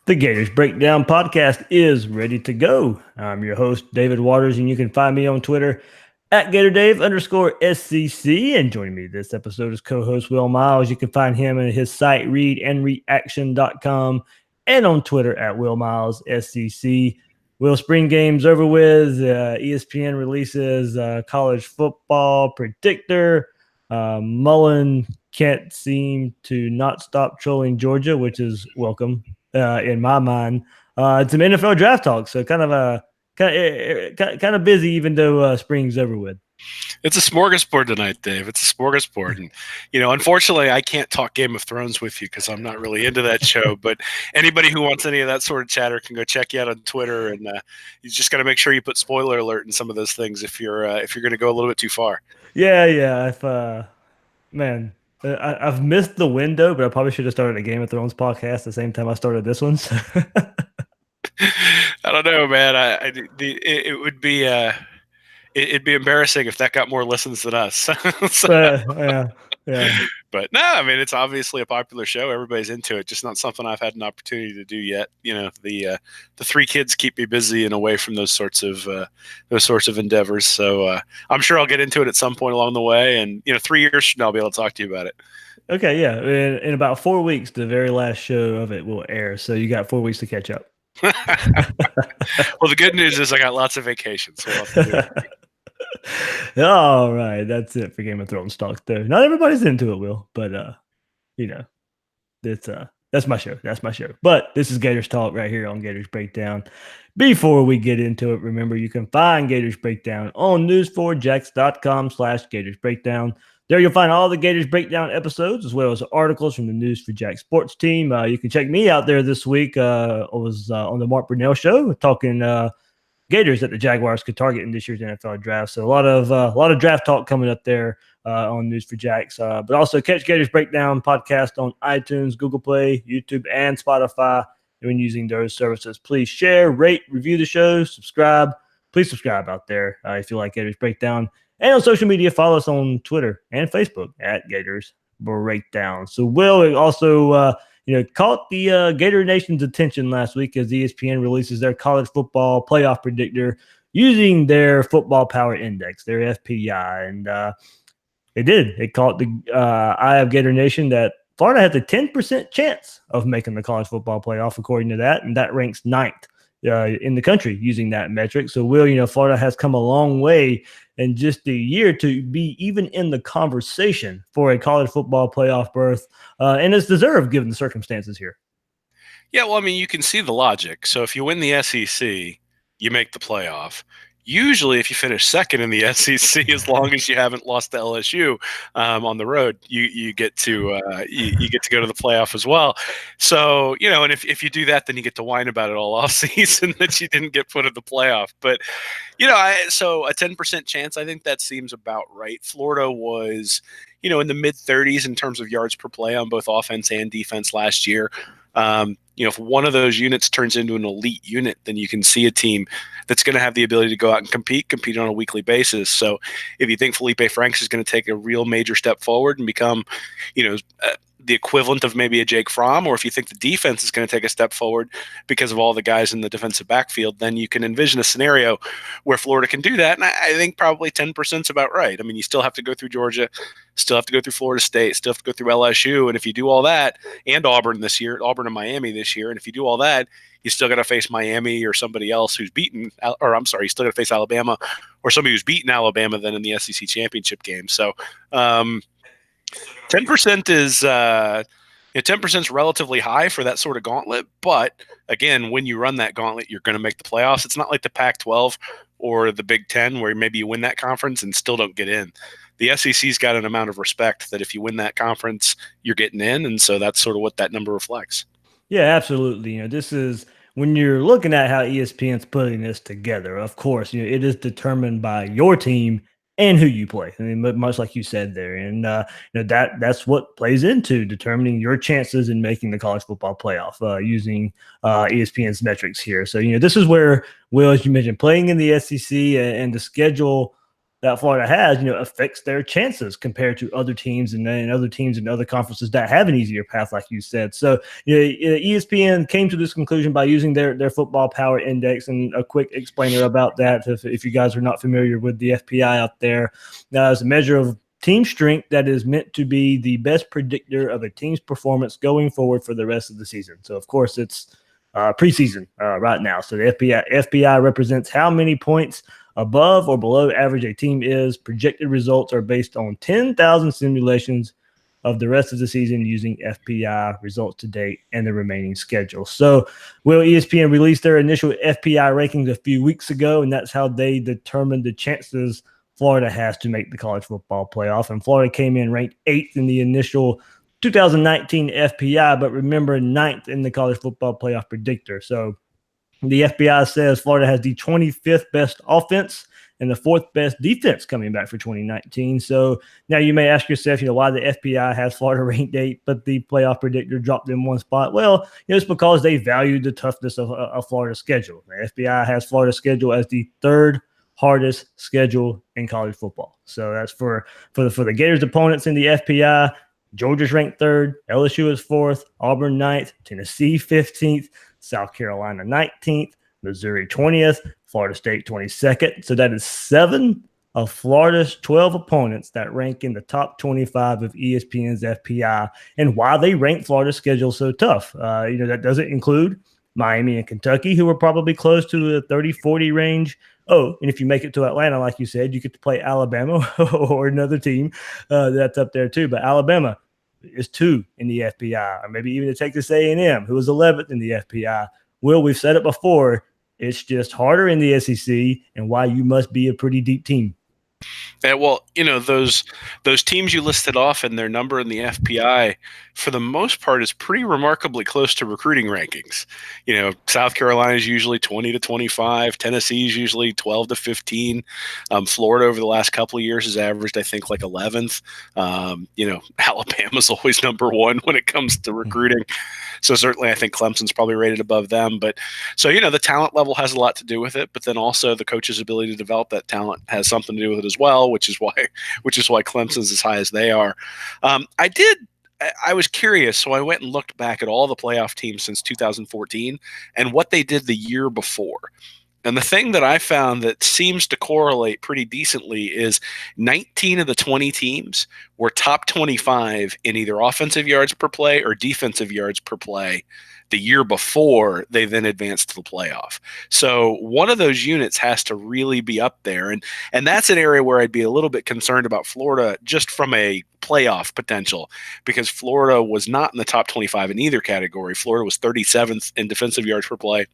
The Gators Breakdown podcast is ready to go. I'm your host, David Waters, and you can find me on Twitter at GatorDave_SCC. And joining me this episode is co-host Will Miles. You can find him at his site, readandreaction.com, and on Twitter at WillMilesSCC. Will, spring game's over with. ESPN releases college football predictor. Mullen can't seem to not stop trolling Georgia, which is welcome. In my mind, it's some NFL draft talk, so kind of busy, even though spring's over with. It's a smorgasbord tonight, Dave. It's a smorgasbord, and unfortunately, I can't talk Game of Thrones with you because I'm not really into that show. But anybody who wants any of that sort of chatter can go check you out on Twitter, and you just got to make sure you put spoiler alert in some of those things if you're going to go a little bit too far. Yeah. If I've missed the window, but I probably should have started a Game of Thrones podcast at the same time I started this one. So. I don't know, man. It would be it'd be embarrassing if that got more listens than us. So, yeah. But no, I mean, it's obviously a popular show. Everybody's into it. Just not something I've had an opportunity to do yet. The three kids keep me busy and away from those sorts of endeavors. So I'm sure I'll get into it at some point along the way. And 3 years from now, I'll be able to talk to you about it. Okay, yeah. In about 4 weeks, the very last show of it will air. So you got 4 weeks to catch up. Well, the good news is I got lots of vacations. So I'll have to do it. All right, that's it for Game of Thrones talk. Though not everybody's into it, Will, but that's my show. That's my show. But this is Gators Talk right here on Gators Breakdown. Before we get into it, remember you can find Gators Breakdown on news4jax.com/Gators Breakdown. There you'll find all the Gators Breakdown episodes as well as articles from the News for Jack sports team. You can check me out there this week. I was on the Mark Brunell show talking Gators that the Jaguars could target in this year's NFL draft. So a lot of draft talk coming up there on News for Jacks. But also catch Gators Breakdown podcast on iTunes, Google Play, YouTube, and Spotify. When using those services, please share, rate, review the show, subscribe. Please subscribe out there if you like Gators Breakdown. And on social media, follow us on Twitter and Facebook at Gators Breakdown. So Will also caught the Gator Nation's attention last week as ESPN releases their college football playoff predictor using their football power index, their FPI. And it caught the eye of Gator Nation that Florida has a 10% chance of making the college football playoff, according to that. And that ranks 9th in the country using that metric. So, Will, Florida has come a long way in just a year to be even in the conversation for a college football playoff berth. And it's deserved given the circumstances here. Yeah, well, I mean, you can see the logic. So if you win the SEC, you make the playoff. Usually, if you finish second in the SEC, as long as you haven't lost to LSU on the road, you get to you get to go to the playoff as well. So and if you do that, then you get to whine about it all off season that you didn't get put in the playoff. But so a 10% chance, I think that seems about right. Florida was in the mid 30s in terms of yards per play on both offense and defense last year. If one of those units turns into an elite unit, then you can see a team that's going to have the ability to go out and compete on a weekly basis. So if you think Felipe Franks is going to take a real major step forward and become, the equivalent of maybe a Jake Fromm, or if you think the defense is going to take a step forward because of all the guys in the defensive backfield, then you can envision a scenario where Florida can do that. And I think probably 10% is about right. I mean, you still have to go through Georgia, still have to go through Florida State, still have to go through LSU. And if you do all that, and Auburn and Miami this year, and if you do all that, you still got to face Miami or somebody else who's beaten, or I'm sorry, you still got to face Alabama or somebody who's beaten Alabama then in the SEC championship game. So, 10% is 10% is relatively high for that sort of gauntlet. But again, when you run that gauntlet, you're going to make the playoffs. It's not like the Pac-12 or the Big Ten where maybe you win that conference and still don't get in. The SEC's got an amount of respect that if you win that conference, you're getting in. And so that's sort of what that number reflects. Yeah, absolutely. This is when you're looking at how ESPN's putting this together. Of course, it is determined by your team and who you play. I mean, much like you said there, and that's what plays into determining your chances in making the college football playoff using ESPN's metrics here. So this is where, Will, as you mentioned, playing in the SEC and the schedule that Florida has, affects their chances compared to other teams and other teams in other conferences that have an easier path, like you said. So, ESPN came to this conclusion by using their football power index, and a quick explainer about that, if you guys are not familiar with the FPI out there, as a measure of team strength that is meant to be the best predictor of a team's performance going forward for the rest of the season. So, of course, it's preseason right now. So the FPI represents how many points above or below average a team is. Projected results are based on 10,000 simulations of the rest of the season using FPI results to date and the remaining schedule. So, ESPN released their initial FPI rankings a few weeks ago, and that's how they determined the chances Florida has to make the college football playoff. And Florida came in ranked 8th in the initial 2019 FPI, but remember, 9th in the college football playoff predictor. So the FPI says Florida has the 25th best offense and the 4th best defense coming back for 2019. So now you may ask yourself, why the FPI has Florida ranked 8th, but the playoff predictor dropped them one spot. Well, it's because they valued the toughness of Florida's schedule. The FPI has Florida's schedule as the 3rd hardest schedule in college football. So that's for the Gators opponents in the FPI. Georgia's ranked 3rd, LSU is 4th, Auburn 9th, Tennessee 15th, South Carolina 19th, Missouri 20th, Florida State 22nd. So that is 7 of Florida's 12 opponents that rank in the top 25 of ESPN's FPI, and why they rank Florida's schedule so tough. That doesn't include Miami and Kentucky, who are probably close to the 30-40 range. Oh, and if you make it to Atlanta, like you said, you get to play Alabama or another team that's up there too. But Alabama is 2 in the FPI, or maybe even to Texas A&M, who is 11th in the FPI. Will, we've said it before, it's just harder in the SEC, and why you must be a pretty deep team. Yeah, well, those teams you listed off and their number in the FPI, for the most part, is pretty remarkably close to recruiting rankings. South Carolina is usually 20 to 25. Tennessee is usually 12 to 15. Florida over the last couple of years has averaged, I think, like 11th. Alabama's always number 1 when it comes to recruiting. So certainly I think Clemson's probably rated above them. But so, the talent level has a lot to do with it, but then also the coach's ability to develop that talent has something to do with it as well, which is why Clemson's as high as they are. I was curious, so I went and looked back at all the playoff teams since 2014 and what they did the year before. And the thing that I found that seems to correlate pretty decently is 19 of the 20 teams were top 25 in either offensive yards per play or defensive yards per play the year before they then advanced to the playoff. So one of those units has to really be up there. And that's an area where I'd be a little bit concerned about Florida just from a playoff potential, because Florida was not in the top 25 in either category. Florida was 37th in defensive yards per play,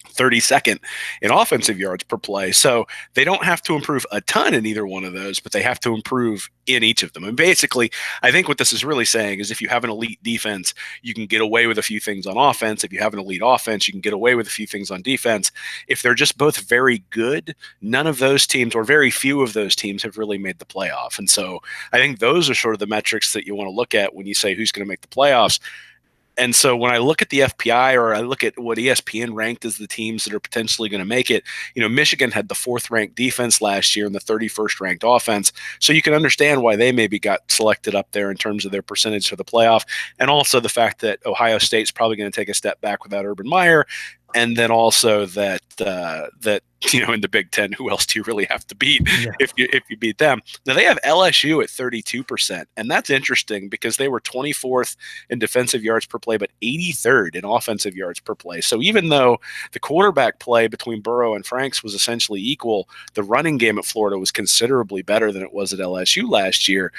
32nd in offensive yards per play. So they don't have to improve a ton in either one of those, but they have to improve in each of them. And basically, I think what this is really saying is if you have an elite defense, you can get away with a few things on offense. If you have an elite offense, you can get away with a few things on defense. If they're just both very good, none of those teams, or very few of those teams, have really made the playoff. And so I think those are sort of the metrics that you want to look at when you say who's going to make the playoffs. And so when I look at the FPI, or I look at what ESPN ranked as the teams that are potentially going to make it, Michigan had the 4th ranked defense last year and the 31st ranked offense. So you can understand why they maybe got selected up there in terms of their percentage for the playoff. And also the fact that Ohio State's probably going to take a step back without Urban Meyer. And then also that in the Big Ten, who else do you really have to beat if you beat them? Now they have LSU at 32%, and that's interesting because they were 24th in defensive yards per play, but 83rd in offensive yards per play. So even though the quarterback play between Burrow and Franks was essentially equal, the running game at Florida was considerably better than it was at LSU last year,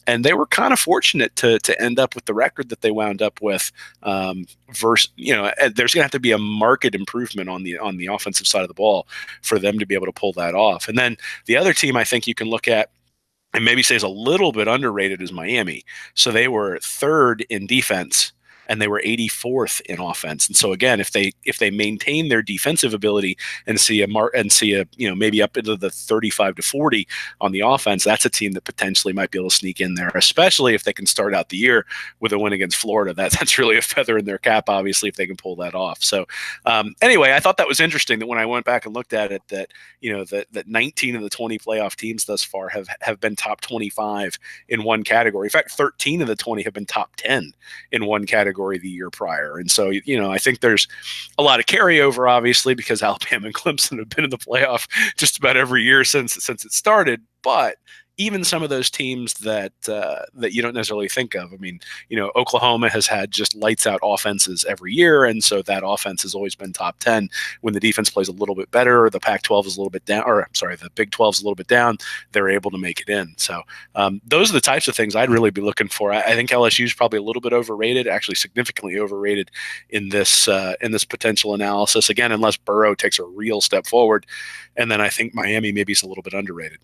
and they were kind of fortunate to end up with the record that they wound up with. There's going to have to be a marked improvement on the offensive side of the ball for them to be able to pull that off. And then the other team I think you can look at and maybe say is a little bit underrated is Miami. So they were 3rd in defense and they were 84th in offense. And so again, if they maintain their defensive ability and see a maybe up into the 35 to 40 on the offense, that's a team that potentially might be able to sneak in there, especially if they can start out the year with a win against Florida. That's really a feather in their cap, obviously, if they can pull that off. So anyway, I thought that was interesting that when I went back and looked at it, that that 19 of the 20 playoff teams thus far have been top 25 in one category. In fact, 13 of the 20 have been top 10 in one category the year prior. And so, I think there's a lot of carryover, obviously, because Alabama and Clemson have been in the playoff just about every year since it started. But even some of those teams that you don't necessarily think of. I mean, Oklahoma has had just lights out offenses every year, and so that offense has always been top 10. When the defense plays a little bit better, or the Pac-12 is a little bit down, or I'm sorry, the Big 12 is a little bit down, they're able to make it in. So those are the types of things I'd really be looking for. I think LSU is probably a little bit overrated, actually significantly overrated in this potential analysis. Again, unless Burrow takes a real step forward, and then I think Miami maybe is a little bit underrated.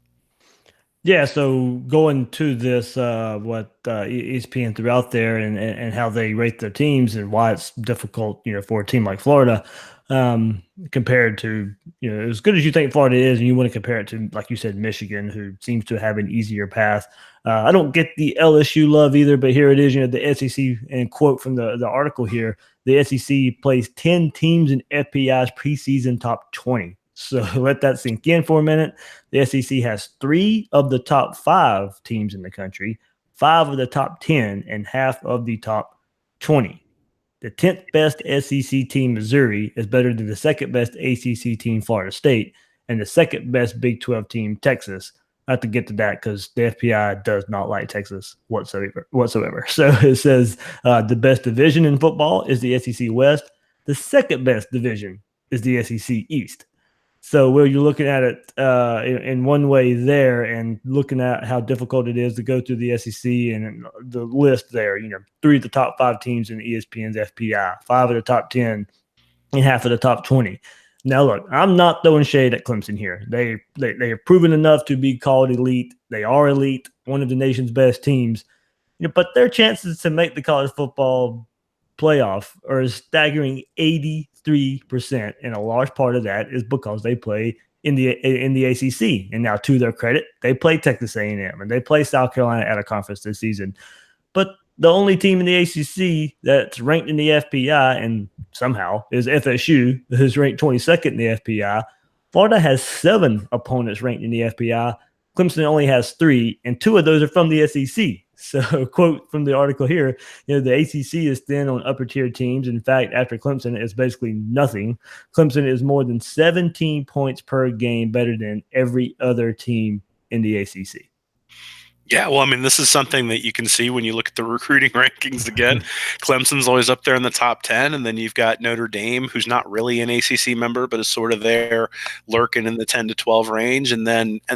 Yeah, so going to this, what ESPN threw out there and how they rate their teams and why it's difficult, for a team like Florida, compared to, as good as you think Florida is, and you want to compare it to, like you said, Michigan, who seems to have an easier path. I don't get the LSU love either, but here it is, the SEC, and quote from the article here, the SEC plays 10 teams in FPI's preseason top 20. So let that sink in for a minute. The SEC has 3 of the top 5 teams in the country, 5 of the top 10, and half of the top 20. The 10th best SEC team, Missouri, is better than the second best ACC team, Florida State, and the second best Big 12 team, Texas. I have to get to that because the FPI does not like Texas whatsoever. So it says the best division in football is the SEC West. The second best division is the SEC East. So, Will, you're looking at it in one way there and looking at how difficult it is to go through the SEC and the list there, 3 of the top 5 teams in ESPN's FPI, 5 of the top 10, and half of the top 20. Now, look, I'm not throwing shade at Clemson here. They have proven enough to be called elite. They are elite, one of the nation's best teams. But their chances to make the college football playoff are a staggering 83%, and a large part of that is because they play in the ACC. And now, to their credit, they play Texas A&M and they play South Carolina at a conference this season. But the only team in the ACC that's ranked in the FPI and somehow is FSU, who's ranked 22nd in the FPI. Florida has 7 opponents ranked in the FPI. Clemson only has 3, and 2 of those are from the SEC. So, quote from the article here, the ACC is thin on upper tier teams. In fact, after Clemson, it's basically nothing. Clemson is more than 17 points per game better than every other team in the ACC. Yeah, well, I mean, this is something that you can see when you look at the recruiting rankings again. Clemson's always up there in the top 10, and then you've got Notre Dame, who's not really an ACC member, but is sort of there lurking in the 10 to 12 range. And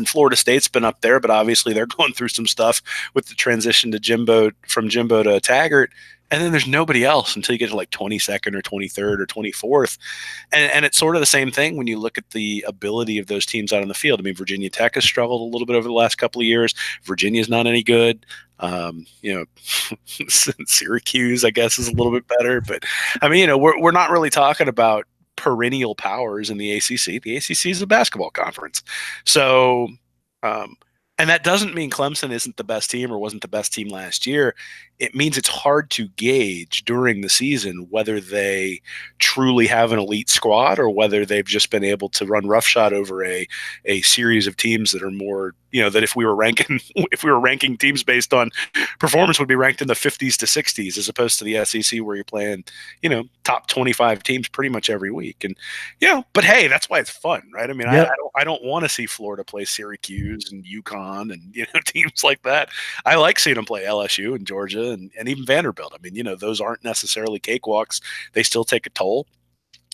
Florida State's been up there, but obviously they're going through some stuff with the transition to from Jimbo to Taggart. And then there's nobody else until you get to like 22nd or 23rd or 24th. And it's sort of the same thing when you look at the ability of those teams out on the field. I mean, Virginia Tech has struggled a little bit over the last couple of years. Virginia's not any good. Syracuse, I guess, is a little bit better. But, I mean, we're not really talking about perennial powers in the ACC. The ACC is a basketball conference. So, and that doesn't mean Clemson isn't the best team or wasn't the best team last year. It means it's hard to gauge during the season whether they truly have an elite squad or whether they've just been able to run roughshod over a series of teams that are more, that if we were ranking teams based on performance would be ranked in the 50s to 60s as opposed to the SEC where you're playing, top 25 teams pretty much every week. And, but hey, that's why it's fun, right? I mean, yep. I don't want to see Florida play Syracuse and UConn and, teams like that. I like seeing them play LSU and Georgia and even Vanderbilt. I mean, those aren't necessarily cakewalks. They still take a toll.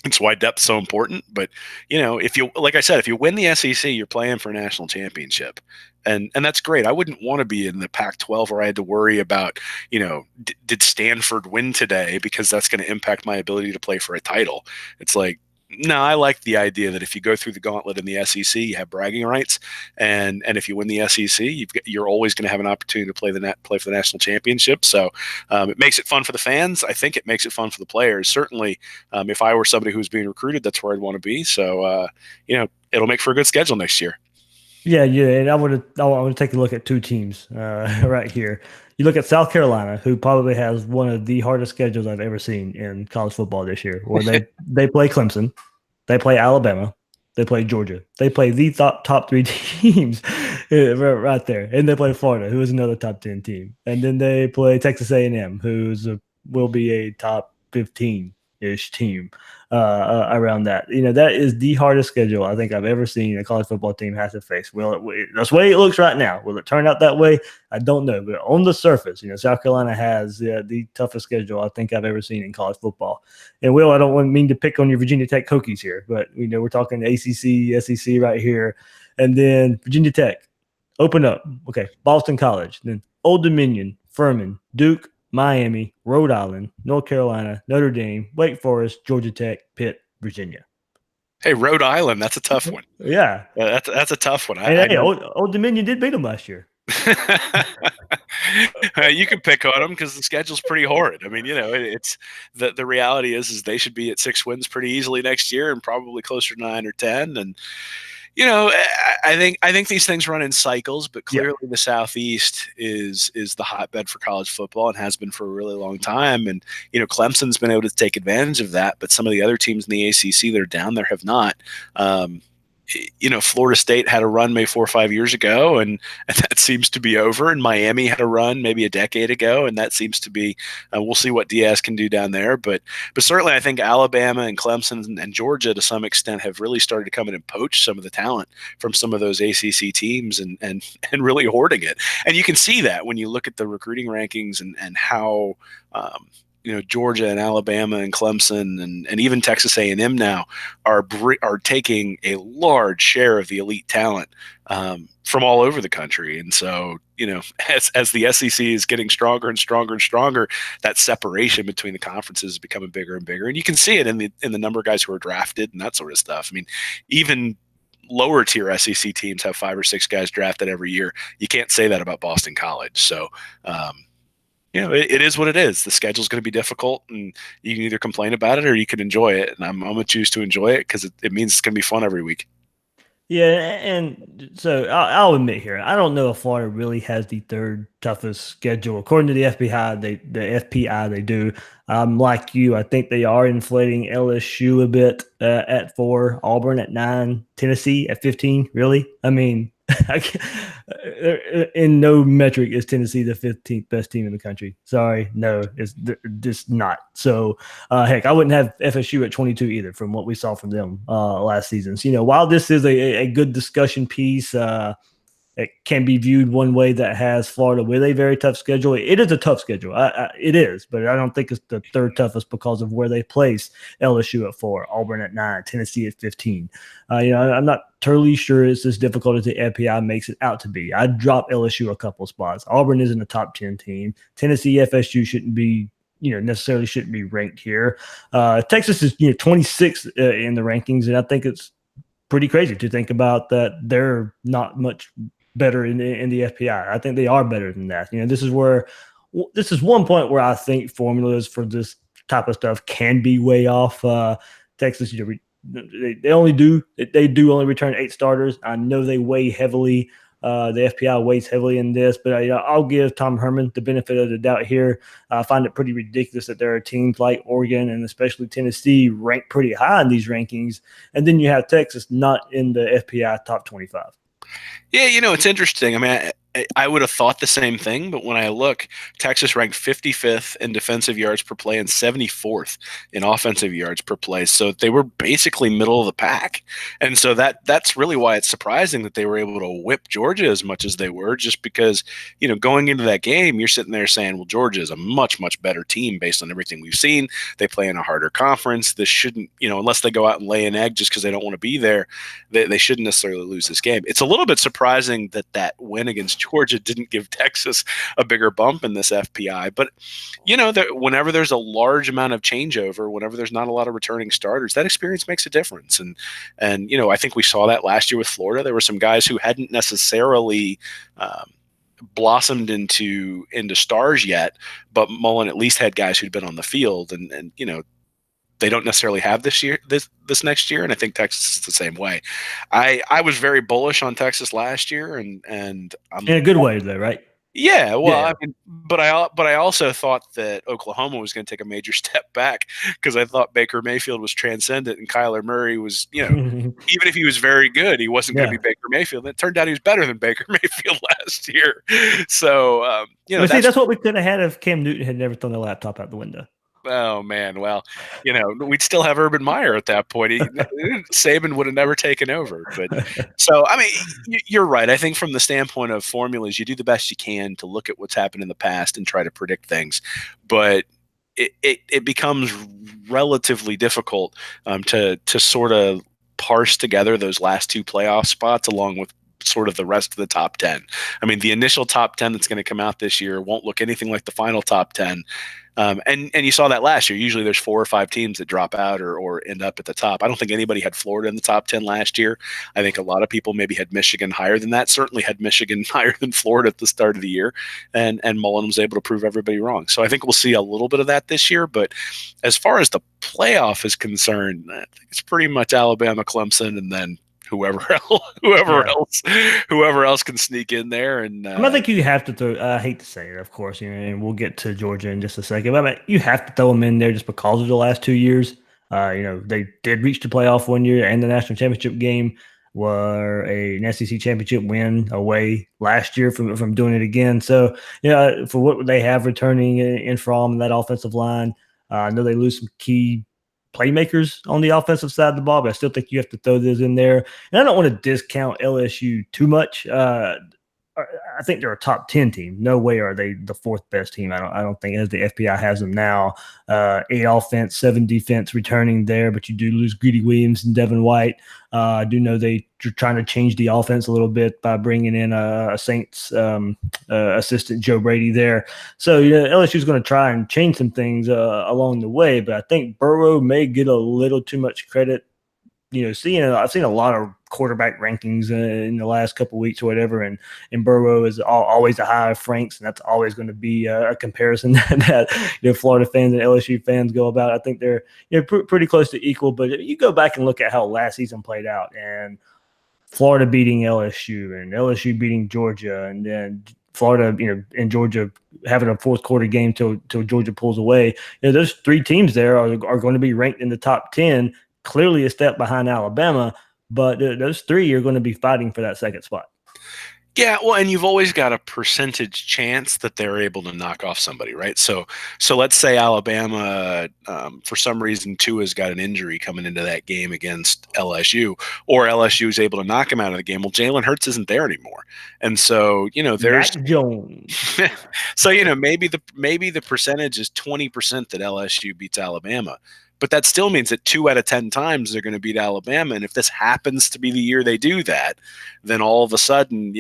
It's why depth's so important. But, if you win the SEC, you're playing for a national championship. And that's great. I wouldn't want to be in the Pac-12 where I had to worry about, did Stanford win today? Because that's going to impact my ability to play for a title. It's like, No, I like the idea that if you go through the gauntlet in the SEC, you have bragging rights, and if you win the SEC, you're always going to have an opportunity to play for the national championship. So it makes it fun for the fans. I think it makes it fun for the players. Certainly, if I were somebody who was being recruited, that's where I'd want to be. So it'll make for a good schedule next year. Yeah, yeah, and I want to take a look at two teams right here. You look at South Carolina, who probably has one of the hardest schedules I've ever seen in college football this year, where they play Clemson, they play Alabama, they play Georgia, they play the top three teams right there, and they play Florida, who is another top 10 team, and then they play Texas A&M, will be a top 15-ish team around that. That is the hardest schedule I think I've ever seen a college football team have to face. That's the way it looks right now. Will it turn out that way? I don't know. But on the surface, South Carolina has the toughest schedule I think I've ever seen in college football. And I don't mean to pick on your Virginia Tech Hokies here, but we're talking ACC, SEC right here, and then Virginia Tech. Open up. Okay, Boston College, then Old Dominion, Furman, Duke, Miami, Rhode Island, North Carolina, Notre Dame, Wake Forest, Georgia Tech, Pitt, Virginia. Hey, Rhode Island, that's a tough one. Yeah, that's a tough one. Old Dominion did beat them last year. You can pick on them because the schedule's pretty horrid. I mean, it's the reality is they should be at 6 wins pretty easily next year and probably closer to 9 or 10. And I think these things run in cycles, but clearly the Southeast is the hotbed for college football and has been for a really long time. And Clemson's been able to take advantage of that, but some of the other teams in the ACC that are down there have not. Florida State had a run maybe 4 or 5 years ago, and that seems to be over. And Miami had a run maybe a decade ago, and that seems to be. We'll see what Diaz can do down there, but certainly I think Alabama and Clemson and Georgia to some extent have really started to come in and poach some of the talent from some of those ACC teams and really hoarding it. And you can see that when you look at the recruiting rankings and how. Georgia and Alabama and Clemson and even Texas A&M now are taking a large share of the elite talent from all over the country. And so, as the SEC is getting stronger and stronger and stronger, that separation between the conferences is becoming bigger and bigger. And you can see it in the number of guys who are drafted and that sort of stuff. I mean, even lower tier SEC teams have 5 or 6 guys drafted every year. You can't say that about Boston College. So, it is what it is. The schedule's going to be difficult, and you can either complain about it or you can enjoy it. And I'm going to choose to enjoy it because it means it's going to be fun every week. Yeah, and so I'll admit here, I don't know if Florida really has the third toughest schedule. According to the FPI, they do. Like you, I think they are inflating LSU a bit at 4, Auburn at 9, Tennessee at 15. Really? I mean, in no metric is Tennessee the 15th best team in the country. Sorry, no, it's just not. So, heck, I wouldn't have FSU at 22 either from what we saw from them last season. So, while this is a good discussion piece, it can be viewed one way that has Florida with a very tough schedule. It is a tough schedule. It is, but I don't think it's the third toughest because of where they place LSU at 4, Auburn at 9, Tennessee at 15. I'm not totally sure it's as difficult as the FPI makes it out to be. I'd drop LSU a couple spots. Auburn isn't a top 10 team. Tennessee, FSU shouldn't be necessarily shouldn't be ranked here. Texas is 26 in the rankings, and I think it's pretty crazy to think about that they're not much better in the FPI. I think they are better than that. This is one point where I think formulas for this type of stuff can be way off. Texas, they do only return 8 starters. I know they weigh heavily. The FPI weighs heavily in this, but I'll give Tom Herman the benefit of the doubt here. I find it pretty ridiculous that there are teams like Oregon and especially Tennessee ranked pretty high in these rankings, and then you have Texas not in the FPI top 25. Yeah, it's interesting. I mean, I would have thought the same thing, but when I look, Texas ranked 55th in defensive yards per play and 74th in offensive yards per play. So they were basically middle of the pack. And so that's really why it's surprising that they were able to whip Georgia as much as they were, just because, going into that game, you're sitting there saying, well, Georgia is a much, much better team based on everything we've seen. They play in a harder conference. This shouldn't, unless they go out and lay an egg just because they don't want to be there, they shouldn't necessarily lose this game. It's a little bit surprising that win against Georgia didn't give Texas a bigger bump in this FPI. But, whenever there's a large amount of changeover, whenever there's not a lot of returning starters, that experience makes a difference. And I think we saw that last year with Florida. There were some guys who hadn't necessarily blossomed into stars yet, but Mullen at least had guys who'd been on the field, and they don't necessarily have this next year, and I think Texas is the same way. I was very bullish on Texas last year, and I'm in a good way, though, right? Yeah, well, Yeah. I mean, but I also thought that Oklahoma was going to take a major step back because I thought Baker Mayfield was transcendent and Kyler Murray was, even if he was very good, he wasn't going to be Baker Mayfield. And it turned out he was better than Baker Mayfield last year. So, that's what we could have had if Cam Newton had never thrown the laptop out the window. Oh man, well, we'd still have Urban Meyer at that point. Saban would have never taken over. But so, I mean, you're right. I think from the standpoint of formulas, you do the best you can to look at what's happened in the past and try to predict things. But it becomes relatively difficult to sort of parse together those last two playoff spots along with sort of the rest of the top 10. I mean, the initial top 10 that's going to come out this year won't look anything like the final top 10. And you saw that last year. Usually there's 4 or 5 teams that drop out or end up at the top. I don't think anybody had Florida in the top 10 last year. I think a lot of people maybe had Michigan higher than that, certainly had Michigan higher than Florida at the start of the year. And Mullen was able to prove everybody wrong. So I think we'll see a little bit of that this year. But as far as the playoff is concerned, I think it's pretty much Alabama, Clemson, and then whoever else can sneak in there. And I think you have to throw. I hate to say it, of course, and we'll get to Georgia in just a second. But I mean, you have to throw them in there just because of the last 2 years. They did reach the playoff one year, and the national championship game were an SEC championship win away last year from doing it again. So, for what they have returning in from that offensive line, I know they lose some key playmakers on the offensive side of the ball, but I still think you have to throw those in there. And I don't want to discount LSU too much. I think they're a top 10 team. No way are they the 4th best team. I don't think, as the FBI has them now. 8 offense, 7 defense returning there, but you do lose Greedy Williams and Devin White. I do know they're trying to change the offense a little bit by bringing in a Saints assistant, Joe Brady, there. So LSU is going to try and change some things along the way, but I think Burrow may get a little too much credit. I've seen a lot of quarterback rankings in the last couple of weeks or whatever, and Burrow is always a high of Frank's, and that's always going to be a comparison that Florida fans and LSU fans go about. I think they're pretty close to equal, but you go back and look at how last season played out, and Florida beating LSU and LSU beating Georgia, and then Florida, and Georgia having a fourth quarter game till Georgia pulls away. Those 3 teams there are going to be ranked in the top 10. Clearly a step behind Alabama, but those 3 are going to be fighting for that second spot. Yeah, well, and you've always got a percentage chance that they're able to knock off somebody, right? So let's say Alabama, for some reason, Tua's got an injury coming into that game against LSU, or LSU is able to knock him out of the game. Well, Jalen Hurts isn't there anymore, and so there's Mac Jones. So maybe the percentage is 20% that LSU beats Alabama. But that still means that 2 out of 10 times they're going to beat Alabama. And if this happens to be the year they do that, then all of a sudden,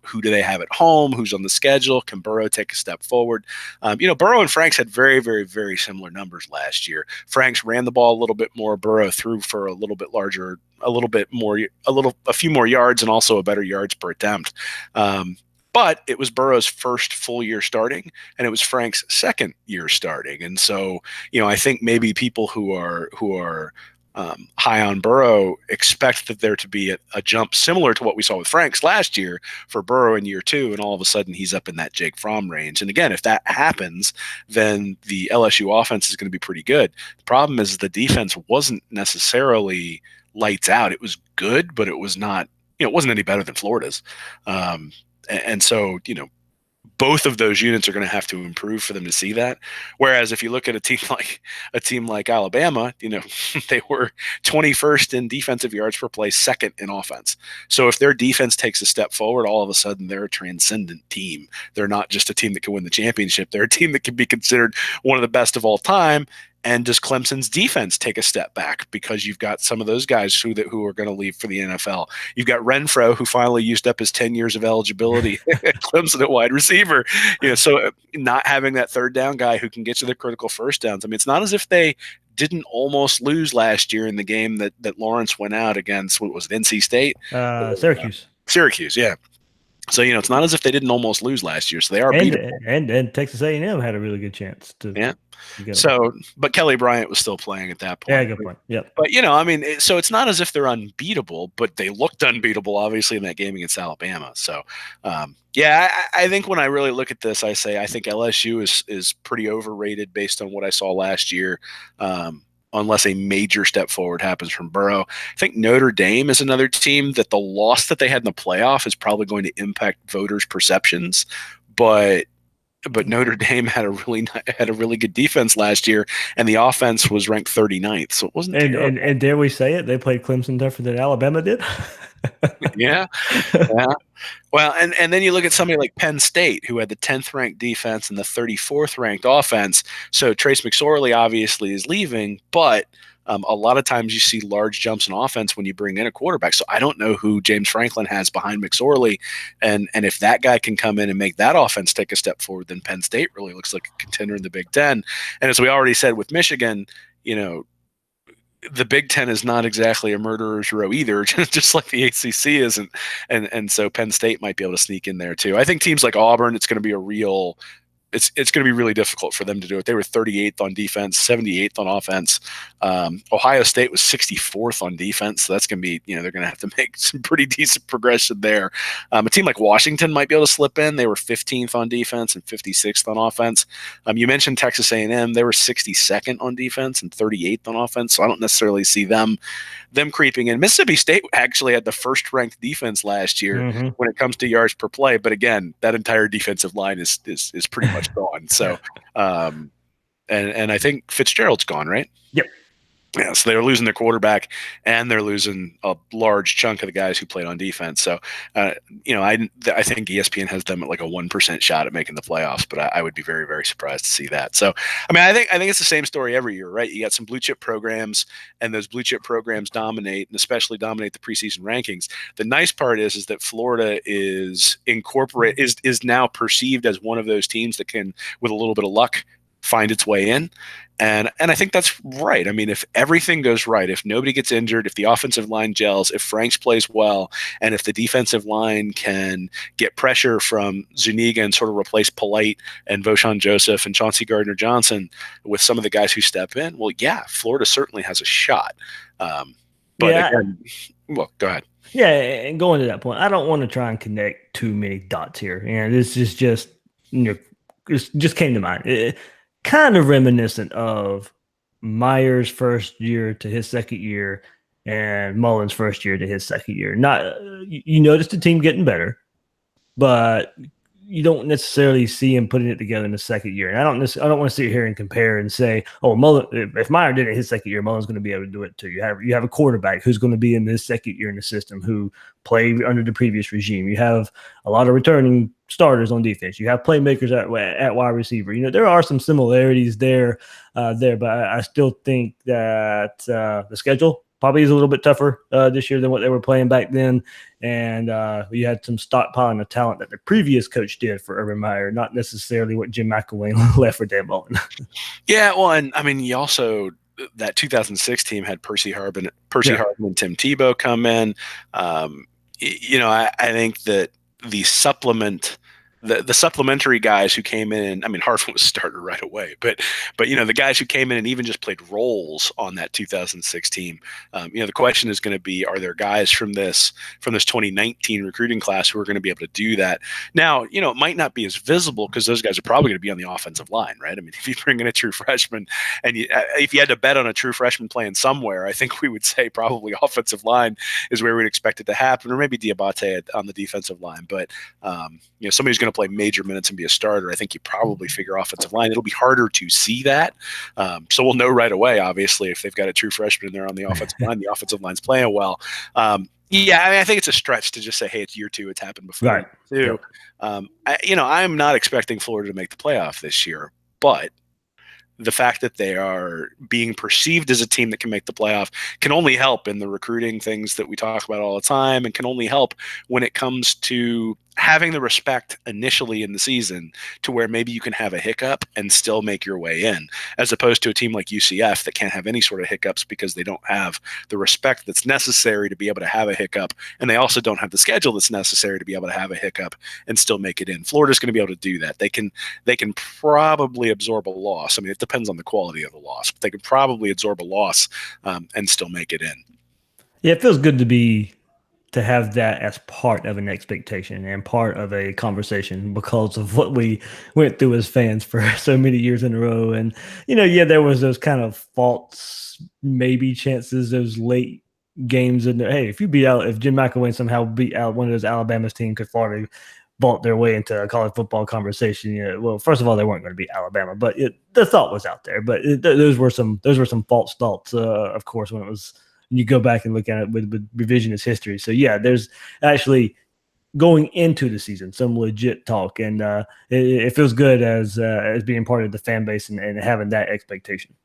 who do they have at home? Who's on the schedule? Can Burrow take a step forward? Burrow and Franks had very, very, very similar numbers last year. Franks ran the ball a little bit more. Burrow threw for a little bit larger, a few more yards, and also a better yards per attempt. But it was Burrow's first full year starting, and it was Frank's second year starting. And so, I think maybe people who are high on Burrow expect that there to be a jump similar to what we saw with Franks last year for Burrow in year 2, and all of a sudden he's up in that Jake Fromm range. And again, if that happens, then the LSU offense is going to be pretty good. The problem is the defense wasn't necessarily lights out. It was good, but it was not, it wasn't any better than Florida's. And so, both of those units are going to have to improve for them to see that. Whereas if you look at a team like Alabama, they were 21st in defensive yards per play, 2nd in offense. So if their defense takes a step forward, all of a sudden they're a transcendent team. They're not just a team that can win the championship. They're a team that can be considered one of the best of all time. And does Clemson's defense take a step back because you've got some of those guys who are going to leave for the NFL? You've got Renfro, who finally used up his 10 years of eligibility at Clemson at wide receiver. So not having that third down guy who can get you the critical first downs. I mean, it's not as if they didn't almost lose last year in the game that Lawrence went out against. What was it, NC State? Syracuse. Syracuse, yeah. So it's not as if they didn't almost lose last year. So they are beatable. And Texas A&M had a really good chance to. Yeah. So, but Kelly Bryant was still playing at that point. Yeah, good point. Yep. But I mean, so it's not as if they're unbeatable, but they looked unbeatable, obviously, in that game against Alabama. So, I think when I really look at this, I think LSU is pretty overrated based on what I saw last year. Unless a major step forward happens from Burrow. I think Notre Dame is another team that the loss that they had in the playoff is probably going to impact voters' perceptions, but Notre Dame had a really good defense last year, and the offense was ranked 39th, so it wasn't terrible. And dare we say it, they played Clemson tougher than Alabama did. Yeah. Well, and then you look at somebody like Penn State, who had the 10th ranked defense and the 34th ranked offense. So Trace McSorley obviously is leaving, but a lot of times you see large jumps in offense when you bring in a quarterback. So I don't know who James Franklin has behind McSorley, and if that guy can come in and make that offense take a step forward, then Penn State really looks like a contender in the Big Ten. And as we already said with Michigan, the Big Ten is not exactly a murderer's row either, just like the ACC isn't. And so Penn State might be able to sneak in there too. I think teams like Auburn, it's going to be it's going to be really difficult for them to do it. They were 38th on defense, 78th on offense. Ohio State was 64th on defense. So that's going to be, they're going to have to make some pretty decent progression there. A team like Washington might be able to slip in. They were 15th on defense and 56th on offense. You mentioned Texas A&M. They were 62nd on defense and 38th on offense. So I don't necessarily see them creeping in. Mississippi State actually had the first ranked defense last year when it comes to yards per play. But again, that entire defensive line is pretty much gone. So, and I think Fitzgerald's gone, right? Yep. Yeah, so they're losing their quarterback, and they're losing a large chunk of the guys who played on defense. So, I think ESPN has them at like a 1% shot at making the playoffs, but I would be very, very surprised to see that. So, I mean, I think it's the same story every year, right? You got some blue chip programs, and those blue chip programs dominate, and especially dominate the preseason rankings. The nice part is that Florida is now perceived as one of those teams that can, with a little bit of luck, find its way in. And I think that's right. I mean, if everything goes right, if nobody gets injured, if the offensive line gels, if Franks plays well, and if the defensive line can get pressure from Zuniga and sort of replace Polite and Voshan Joseph and Chauncey Gardner-Johnson with some of the guys who step in, well, yeah, Florida certainly has a shot. Again, well, go ahead. Yeah, and going to that point, I don't want to try and connect too many dots here. And this is just, it just came to mind. Kind of reminiscent of Myers' first year to his second year and Mullen's first year to his second year. Not you notice the team getting better, but you don't necessarily see him putting it together in the second year. And I don't want to sit here and compare and say, oh, Mullen, if Meyer did it his second year, Mullen's going to be able to do it too. You have a quarterback who's going to be in this second year in the system who played under the previous regime. You have a lot of returning starters on defense. You have playmakers at wide receiver. There are some similarities there, but I still think that the schedule probably is a little bit tougher this year than what they were playing back then. And you had some stockpiling of talent that the previous coach did for Urban Meyer, not necessarily what Jim McElwain left for Dan Mullen. Yeah, well, and I mean, you also that 2006 team had Percy Harvin and Tim Tebow come in. I think that the supplementary guys who came in, I mean, Harvin was starter right away, but the guys who came in and even just played roles on that 2006 team, the question is going to be, are there guys from this 2019 recruiting class who are going to be able to do that? Now, it might not be as visible because those guys are probably going to be on the offensive line, right? I mean, if you bring in a true freshman and if you had to bet on a true freshman playing somewhere, I think we would say probably offensive line is where we'd expect it to happen, or maybe Diabate on the defensive line. But, somebody's going to play major minutes and be a starter. I think you probably figure offensive line. It'll be harder to see that. So we'll know right away, obviously, if they've got a true freshman there on the offensive line, the offensive line's playing well. I think it's a stretch to just say, hey, it's year two. It's happened before. Right. Too. Yep. I'm not expecting Florida to make the playoff this year, but the fact that they are being perceived as a team that can make the playoff can only help in the recruiting things that we talk about all the time, and can only help when it comes to having the respect initially in the season to where maybe you can have a hiccup and still make your way in, as opposed to a team like UCF that can't have any sort of hiccups because they don't have the respect that's necessary to be able to have a hiccup, and they also don't have the schedule that's necessary to be able to have a hiccup and still make it in. Florida's going to be able to do that. They can probably absorb a loss. I mean, it depends on the quality of the loss, but they can probably absorb a loss and still make it in. Yeah, it feels good to have that as part of an expectation and part of a conversation because of what we went through as fans for so many years in a row. And, yeah, there was those kind of false maybe chances, those late games. And hey, if Jim McElwain somehow beat out one of those Alabama's team, could Florida vault their way into a college football conversation? Well, first of all, they weren't going to beat Alabama, but the thought was out there. But those were some false thoughts, of course, when you go back and look at it with revisionist history. So yeah, there's actually going into the season some legit talk, and it feels good as being part of the fan base and having that expectation.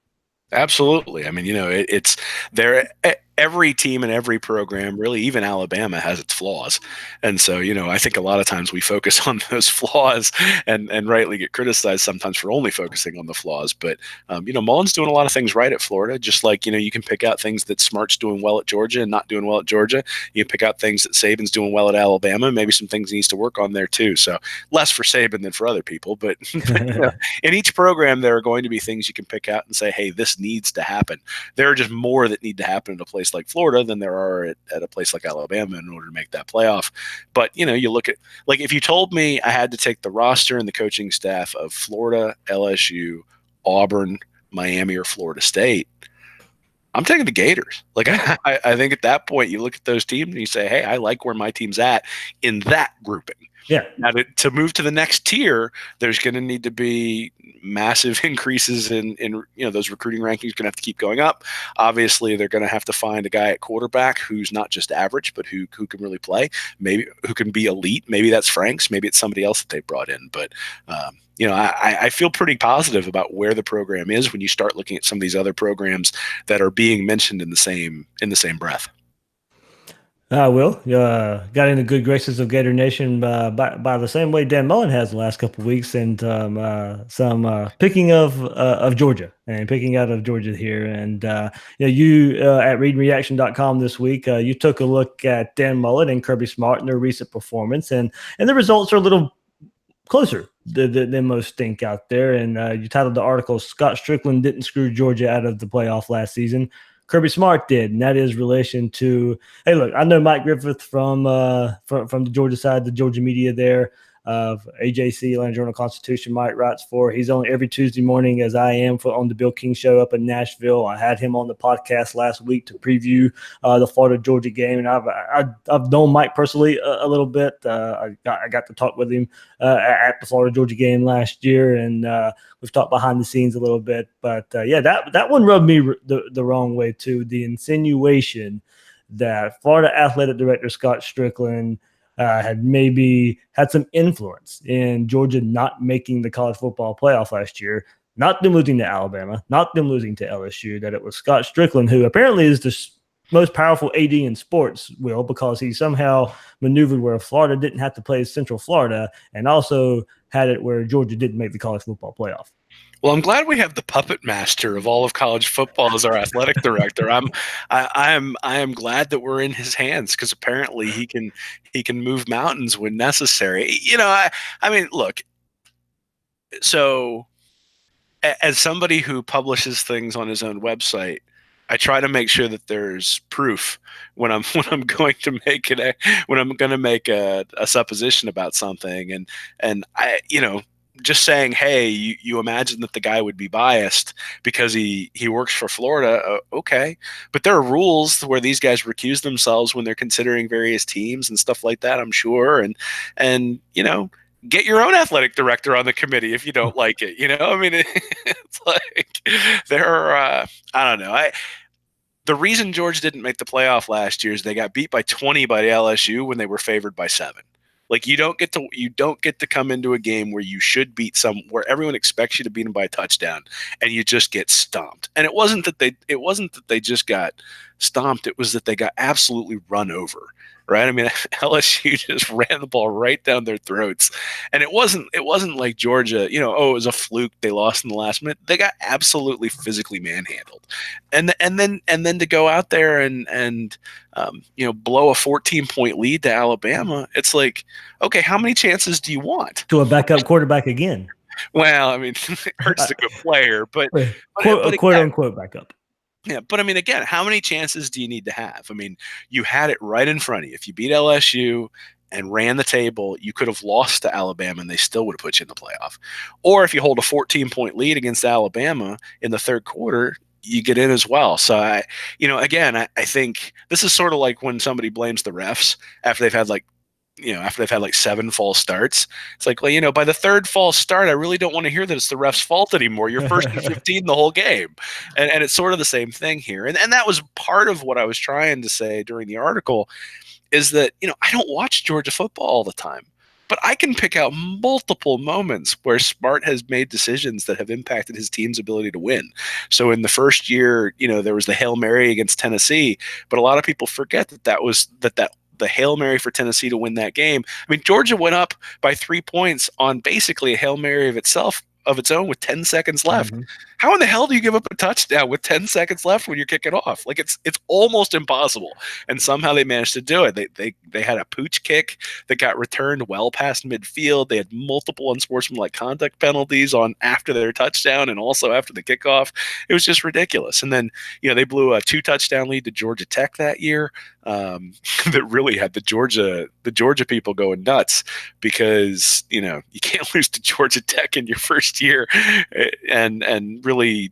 Absolutely. I mean, it's there. Every team and every program, really, even Alabama, has its flaws. And so, I think a lot of times we focus on those flaws and rightly get criticized sometimes for only focusing on the flaws. But, Mullen's doing a lot of things right at Florida, just like, you can pick out things that Smart's doing well at Georgia and not doing well at Georgia. You can pick out things that Saban's doing well at Alabama, maybe some things he needs to work on there too. So less for Saban than for other people. But in each program, there are going to be things you can pick out and say, hey, this needs to happen. There are just more that need to happen at a place like Florida than there are at a place like Alabama in order to make that playoff. But, you look at, like, if you told me I had to take the roster and the coaching staff of Florida, LSU, Auburn, Miami, or Florida State, I'm taking the Gators. Like, I think at that point you look at those teams and you say, hey, I like where my team's at in that grouping. Yeah. Now, to move to the next tier, there's going to need to be massive increases in those recruiting rankings. Going to have to keep going up. Obviously, they're going to have to find a guy at quarterback who's not just average, but who can really play. Maybe who can be elite. Maybe that's Franks. Maybe it's somebody else that they brought in. But I feel pretty positive about where the program is when you start looking at some of these other programs that are being mentioned in the same breath. I will. Got in the good graces of Gator Nation by the same way Dan Mullen has the last couple of weeks, and some picking of Georgia and picking out of Georgia here. And you at readreaction.com this week, you took a look at Dan Mullen and Kirby Smart and their recent performance, and the results are a little closer than most think out there. And you titled the article, "Scott Strickland didn't screw Georgia out of the playoff last season. Kirby Smart did," and that is relation to. Hey, look, I know Mike Griffith from the Georgia side, the Georgia media there of AJC, Atlanta Journal-Constitution. Mike writes for. He's on every Tuesday morning, as I am, on the Bill King Show up in Nashville. I had him on the podcast last week to preview the Florida Georgia game, and I've known Mike personally a little bit. I got to talk with him at the Florida Georgia game last year, and we've talked behind the scenes a little bit. But that one rubbed me the wrong way too. The insinuation that Florida Athletic Director Scott Strickland had maybe had some influence in Georgia not making the college football playoff last year, not them losing to Alabama, not them losing to LSU, that it was Scott Strickland, who apparently is the most powerful AD in sports, because he somehow maneuvered where Florida didn't have to play Central Florida and also had it where Georgia didn't make the college football playoff. Well, I'm glad we have the puppet master of all of college football as our athletic director. I am glad that we're in his hands, because apparently he can move mountains when necessary. I mean, look. So, as somebody who publishes things on his own website, I try to make sure that there's proof when I'm going to make a supposition about something, and I just saying, hey, you imagine that the guy would be biased because he works for Florida. Okay. But there are rules where these guys recuse themselves when they're considering various teams and stuff like that, I'm sure. And get your own athletic director on the committee if you don't like it. I mean, it's like there are, I don't know. The reason Georgia didn't make the playoff last year is they got beat by 20 by LSU when they were favored by 7. Like you don't get to come into a game where you should beat where everyone expects you to beat them by a touchdown, and you just get stomped. And it wasn't that they just got stomped. It was that they got absolutely run over. Right? I mean, LSU just ran the ball right down their throats, and it wasn't like Georgia. Oh, it was a fluke. They lost in the last minute. They got absolutely physically manhandled, and then to go out there and blow a 14-point lead to Alabama. It's like, okay, how many chances do you want? To a backup quarterback again. Well, I mean, Hurts a good player, but quote unquote backup. Yeah, but I mean, again, how many chances do you need to have? I mean, you had it right in front of you. If you beat LSU and ran the table, you could have lost to Alabama and they still would have put you in the playoff. Or if you hold a 14-point lead against Alabama in the third quarter, you get in as well. So I think this is sort of like when somebody blames the refs after they've had like 7 false starts. It's like, well, by the third false start, I really don't want to hear that it's the ref's fault anymore. You're first and 15 the whole game. And it's sort of the same thing here. And that was part of what I was trying to say during the article is that, I don't watch Georgia football all the time, but I can pick out multiple moments where Smart has made decisions that have impacted his team's ability to win. So in the first year, there was the Hail Mary against Tennessee, but a lot of people forget that was the Hail Mary for Tennessee to win that game. I mean, Georgia went up by 3 points on basically a Hail Mary of its own with 10 seconds left. Mm-hmm. How in the hell do you give up a touchdown with 10 seconds left when you're kicking off? Like it's almost impossible. And somehow they managed to do it. They had a pooch kick that got returned well past midfield. They had multiple unsportsmanlike conduct penalties on after their touchdown and also after the kickoff. It was just ridiculous. And then, they blew a 2-touchdown lead to Georgia Tech that year. That really had the Georgia people going nuts because you can't lose to Georgia Tech in your first year and really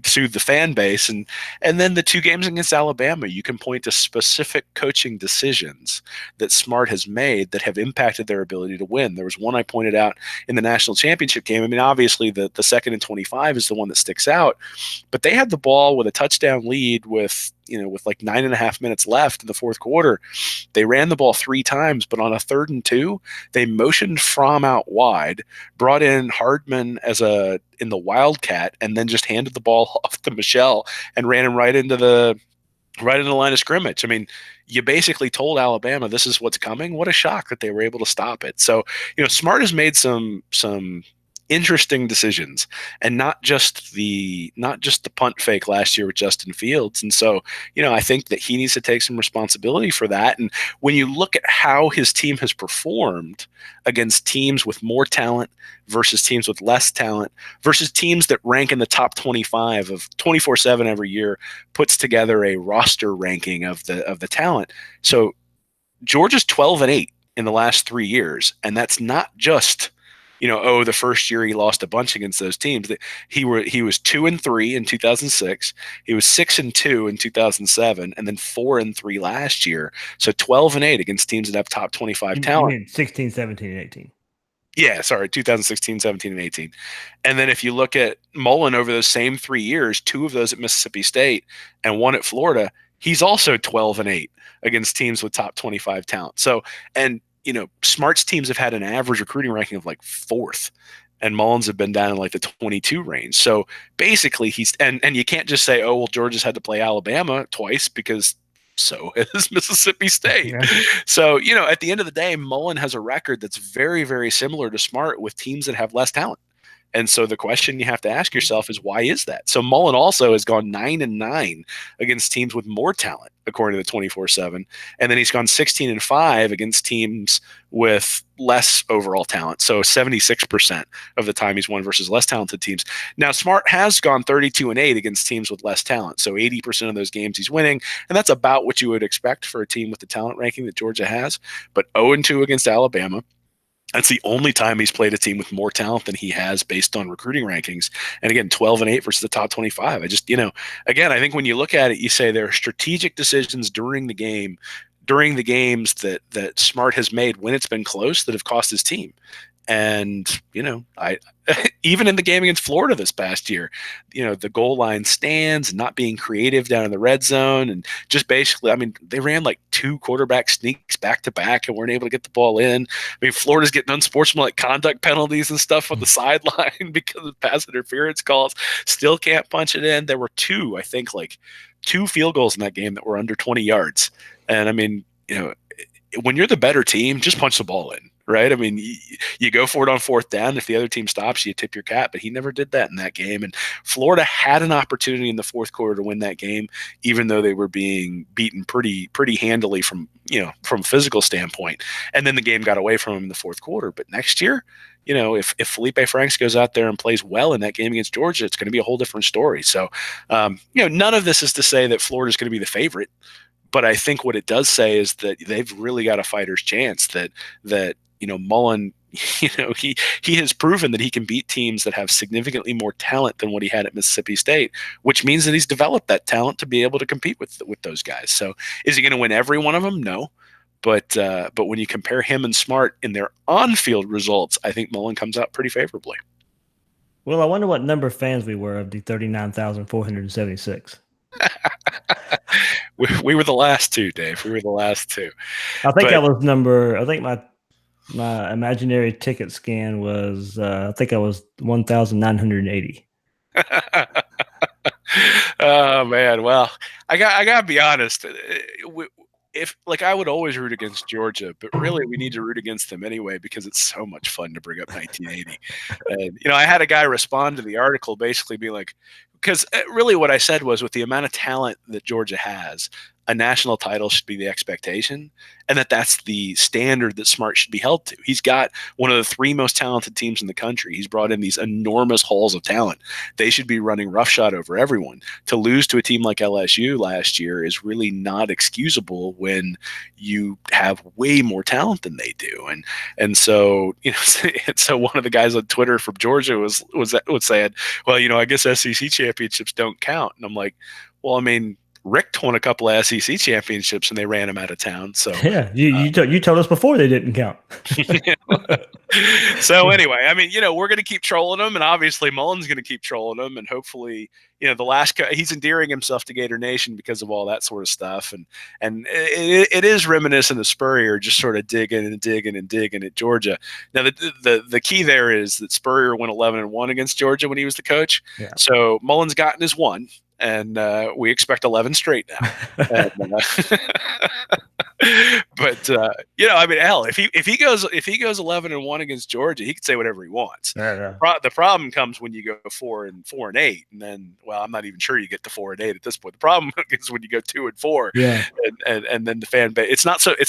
soothe the fan base. And then the 2 games against Alabama, you can point to specific coaching decisions that Smart has made that have impacted their ability to win. There was one I pointed out in the national championship game. I mean, obviously the 2nd and 25 is the one that sticks out, but they had the ball with a touchdown lead with like 9.5 minutes left in the fourth quarter. They ran the ball 3 times, but on a 3rd and 2, they motioned Fromm out wide, brought in Hardman in the Wildcat, and then just handed the ball off to Michelle and ran him right into the line of scrimmage. I mean, you basically told Alabama this is what's coming. What a shock that they were able to stop it. So, Smart has made some interesting decisions, and not just the punt fake last year with Justin Fields. And so, I think that he needs to take some responsibility for that. And when you look at how his team has performed against teams with more talent versus teams with less talent versus teams that rank in the top 25 of 24/7 every year, puts together a roster ranking of the talent. So Georgia's 12-8 in the last 3 years, and that's not just the first year he lost a bunch against those teams. He was 2-3 in 2006. He was 6-2 in 2007, and then 4-3 last year. So 12-8 against teams that have top 25 talent. You mean 16, 17, and 18. Yeah, sorry, 2016, 17, and 18. And then if you look at Mullen over those same 3 years, 2 of those at Mississippi State and 1 at Florida, he's also 12-8 against teams with top 25 talent. So, and Smart's teams have had an average recruiting ranking of like 4th, and Mullins have been down in like the 22 range. So basically and you can't just say, oh, well, Georgia's had to play Alabama twice because so has Mississippi State. Yeah. So, at the end of the day, Mullen has a record that's very, very similar to Smart with teams that have less talent. And so the question you have to ask yourself is, why is that? So Mullen also has gone 9-9 against teams with more talent, according to the 24/7. And then he's gone 16-5 against teams with less overall talent. So 76% of the time he's won versus less talented teams. Now, Smart has gone 32-8 against teams with less talent. So 80% of those games he's winning. And that's about what you would expect for a team with the talent ranking that Georgia has. But 0-2 against Alabama. That's the only time he's played a team with more talent than he has based on recruiting rankings. And again, 12-8 versus the top 25. I just, again, I think when you look at it, you say there are strategic decisions during the games that Smart has made when it's been close that have cost his team. And, I even in the game against Florida this past year, the goal line stands and not being creative down in the red zone. And just basically, I mean, they ran like 2 quarterback sneaks back to back and weren't able to get the ball in. I mean, Florida's getting unsportsmanlike conduct penalties and stuff on the sideline because of pass interference calls. Still can't punch it in. There were 2, I think, like 2 field goals in that game that were under 20 yards. And I mean, when you're the better team, just punch the ball in, right? I mean, you go for it on 4th down. If the other team stops, you tip your cap, but he never did that in that game. And Florida had an opportunity in the 4th quarter to win that game, even though they were being beaten pretty handily from a physical standpoint. And then the game got away from him in the 4th quarter. But next year, if Felipe Franks goes out there and plays well in that game against Georgia, it's going to be a whole different story. So, none of this is to say that Florida is going to be the favorite. But I think what it does say is that they've really got a fighter's chance. That Mullen, he has proven that he can beat teams that have significantly more talent than what he had at Mississippi State, which means that he's developed that talent to be able to compete with those guys. So is he going to win every one of them? No. But when you compare him and Smart in their on-field results, I think Mullen comes out pretty favorably. Well, I wonder what number of fans we were of the 39,476. We were the last 2, Dave. We were the last 2. I think I was number. I think my imaginary ticket scan was. I think I was 1,980. Oh man, well, I gotta be honest. If I would always root against Georgia, but really we need to root against them anyway because it's so much fun to bring up 1980. And I had a guy respond to the article basically being like, because really what I said was with the amount of talent that Georgia has, a national title should be the expectation, and that's the standard that Smart should be held to. He's got one of the 3 most talented teams in the country. He's brought in these enormous hauls of talent. They should be running roughshod over everyone. To lose to a team like LSU last year is really not excusable when you have way more talent than they do. And so, so one of the guys on Twitter from Georgia was saying, well, I guess SEC championships don't count. And I'm like, well, I mean, Rick won a couple of SEC championships and they ran him out of town. So yeah, you told us before they didn't count. So anyway, I mean, we're going to keep trolling him, and obviously Mullen's going to keep trolling him, and hopefully, he's endearing himself to Gator Nation because of all that sort of stuff, and it is reminiscent of Spurrier just sort of digging at Georgia. Now the key there is that Spurrier went 11-1 against Georgia when he was the coach, so Mullen's gotten his 1. And we expect 11 straight now. But I mean, hell, if he goes 11-1 against Georgia, he can say whatever he wants. Yeah. The problem comes when you go 4-8, and then, well, I'm not even sure you get to 4-8 at this point. The problem is when you go 2-4, and then the fan base. It's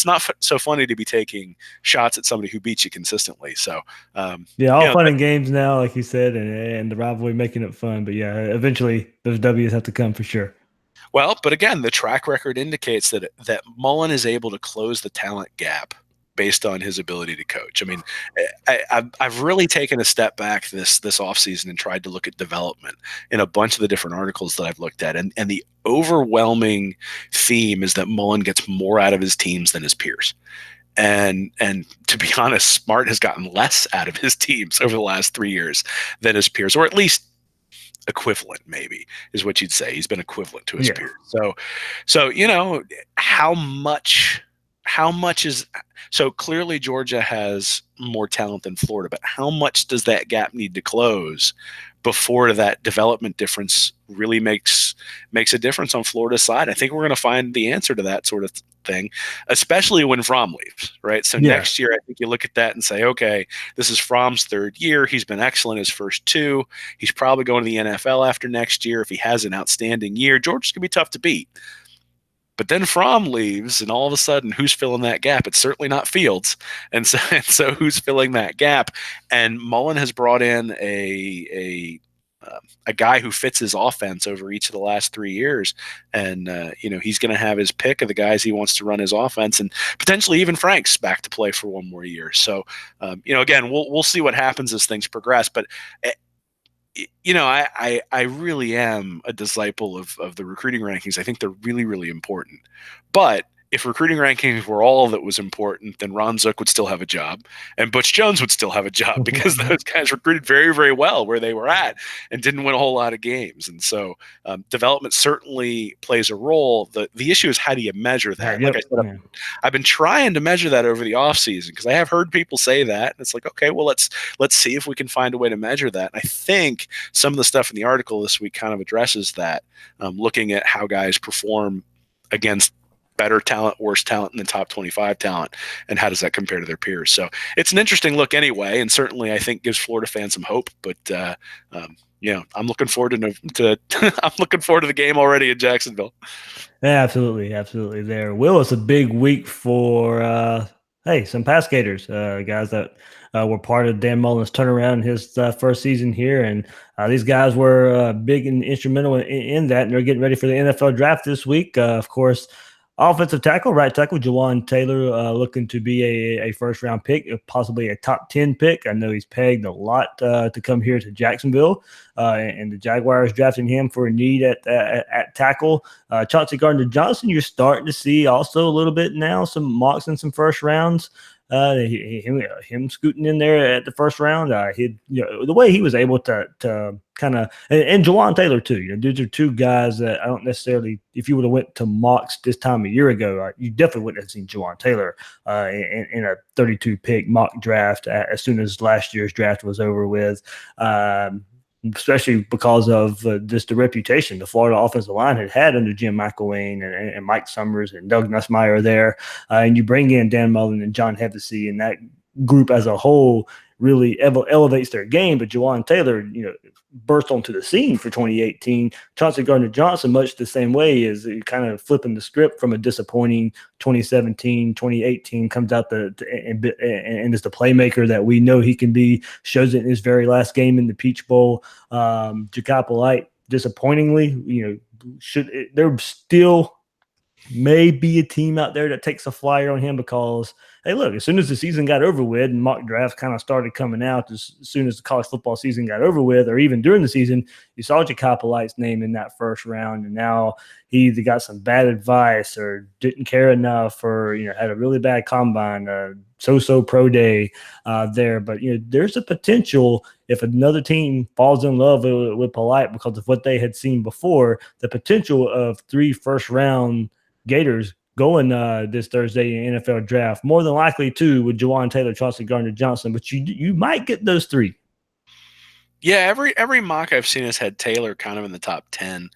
not so funny to be taking shots at somebody who beats you consistently. So all fun and games now, like you said, and the rivalry making it fun. But yeah, eventually those W's have to come for sure. Well, but again, the track record indicates that Mullen is able to close the talent gap based on his ability to coach. I mean, I've really taken a step back this offseason and tried to look at development in a bunch of the different articles that I've looked at. And the overwhelming theme is that Mullen gets more out of his teams than his peers. And to be honest, Smart has gotten less out of his teams over the last 3 years than his peers, or at least equivalent, maybe is what you'd say. He's been equivalent to his peers. So how much is so clearly Georgia has more talent than Florida, but how much does that gap need to close before that development difference really makes a difference on Florida's side? I think we're going to find the answer to that sort of thing, especially when Fromm leaves, right? So next year, I think you look at that and say, okay, this is Fromm's 3rd year. He's been excellent his first 2. He's probably going to the NFL after next year. If he has an outstanding year, Georgia's going to be tough to beat. But then Fromm leaves, and all of a sudden, who's filling that gap? It's certainly not Fields. And so who's filling that gap? And Mullen has brought in a guy who fits his offense over each of the last 3 years. And, he's going to have his pick of the guys he wants to run his offense, and potentially even Frank's back to play for 1 more year. So, again, we'll see what happens as things progress. But I really am a disciple of the recruiting rankings. I think they're really, really important. But if recruiting rankings were all that was important, then Ron Zook would still have a job and Butch Jones would still have a job because those guys recruited very, very well where they were at and didn't win a whole lot of games. And so development certainly plays a role. The issue is, how do you measure that? Like I said, I've been trying to measure that over the offseason because I have heard people say that. And it's like, okay, well, let's see if we can find a way to measure that. And I think some of the stuff in the article this week kind of addresses that, looking at how guys perform against better talent, worse talent, and then top 25 talent, and how does that compare to their peers? So it's an interesting look anyway, and certainly I think gives Florida fans some hope. But I'm looking forward to I'm looking forward to the game already in Jacksonville. Yeah, absolutely. There, Will, it's a big week for some pass Gators, guys that were part of Dan Mullen's turnaround in his first season here, and these guys were big and instrumental in that, and they're getting ready for the NFL draft this week. Of course, offensive tackle, right tackle, Jajuan Taylor, looking to be a first-round pick, possibly a top 10 pick. I know he's pegged a lot to come here to Jacksonville, and the Jaguars drafting him for a need at tackle. Chauncey Gardner-Johnson, you're starting to see also a little bit now, some mocks in some first rounds. Him scooting in there at the first round, the way he was able to kind of, and Jajuan Taylor too. These are two guys that I don't necessarily, if you would have went to mocks this time a year ago, you definitely wouldn't have seen Jajuan Taylor in a 32 pick mock draft as soon as last year's draft was over with. Especially because of just the reputation the Florida offensive line had under Jim McElwain and Mike Summers and Doug Nussmeier there. And you bring in Dan Mullen and John Hevesy, and that group as a whole really elevates their game. But Jajuan Taylor, burst onto the scene for 2018. Chauncey Gardner-Johnson, much the same way, is kind of flipping the script from a disappointing 2017, 2018, comes out and is the playmaker that we know he can be, shows it in his very last game in the Peach Bowl. Ja'Kai Polite, disappointingly, there still may be a team out there that takes a flyer on him because, hey, look, as soon as the season got over with and mock drafts kind of started coming out, as soon as the college football season got over with, or even during the season, you saw Ja'Kai Polite's name in that first round, and now he either got some bad advice or didn't care enough, or had a really bad combine, so-so pro day there. But there's a potential, if another team falls in love with Polite because of what they had seen before, the potential of 3 first-round Gators going this Thursday in NFL draft, more than likely 2 with Jajuan Taylor, Chauncey Gardner-Johnson, but you might get those 3. Yeah, every mock I've seen has had Taylor kind of in the top 10,